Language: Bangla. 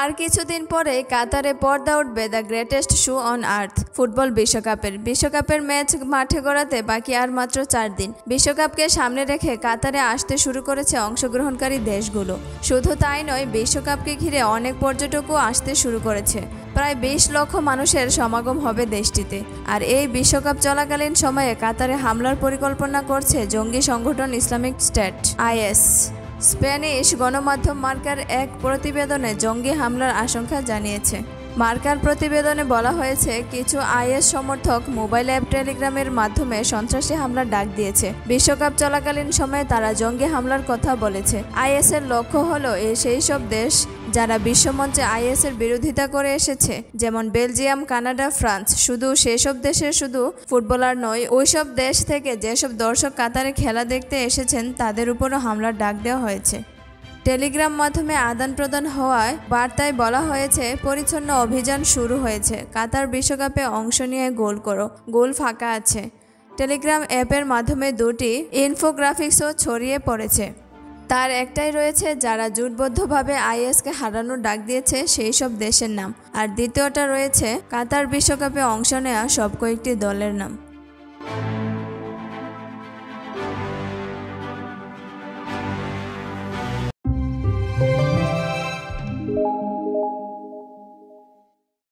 আর কিছুদিন পরে কাতারে পর্দা উঠবে the greatest show on earth football বিশ্বকাপের ম্যাচ মাঠে গড়াতে বাকি আর মাত্র 4 দিন। বিশ্বকাপকে সামনে রেখে কাতারে আসতে শুরু করেছে অংশগ্রহণকারী দেশগুলো। শুধু তাই নয়, বিশ্বকাপকে ঘিরে অনেক পর্যটকও আসতে শুরু করেছে। প্রায় 20 লক্ষ মানুষের সমাগম হবে দেশটিতে। আর এই বিশ্বকাপ চলাকালীন সময়ে কাতারে হামলার পরিকল্পনা করছে জঙ্গি সংগঠন ইসলামিক স্টেট IS। স্প্যানিশ গণমাধ্যম মার্কার এক প্রতিবেদনে জঙ্গি হামলার আশঙ্কা জানিয়েছে। মার্কার প্রতিবেদনে বলা হয়েছে, কিছু IS সমর্থক মোবাইল অ্যাপ টেলিগ্রামের মাধ্যমে সন্ত্রাসী হামলার ডাক দিয়েছে। বিশ্বকাপ চলাকালীন সময়ে তারা জঙ্গি হামলার কথা বলেছে। IS এর লক্ষ্য হলো সেই সব দেশ যারা বিশ্বমঞ্চে IS এর বিরোধিতা করে এসেছে, যেমন বেলজিয়াম, কানাডা, ফ্রান্স। শুধু সেসব দেশের শুধু ফুটবলার নয়, ওইসব দেশ থেকে যেসব দর্শক কাতারে খেলা দেখতে এসেছেন তাদের উপরও হামলার ডাক দেওয়া হয়েছে। টেলিগ্রাম মাধ্যমে আদান প্রদান হওয়ায় বার্তায় বলা হয়েছে, পরিচ্ছন্ন অভিযান শুরু হয়েছে, কাতার বিশ্বকাপে অংশ নিয়ে গোল করো, গোল ফাঁকা আছে। টেলিগ্রাম অ্যাপের মাধ্যমে 2টি ইনফোগ্রাফিক্সও ছড়িয়ে পড়েছে। তার একটাই রয়েছে যারা জোটবদ্ধভাবে ISকে হারানোর ডাক দিয়েছে সেই সব দেশের নাম, আর দ্বিতীয়টা রয়েছে কাতার বিশ্বকাপে অংশ নেওয়া সব কয়েকটি দলের নাম।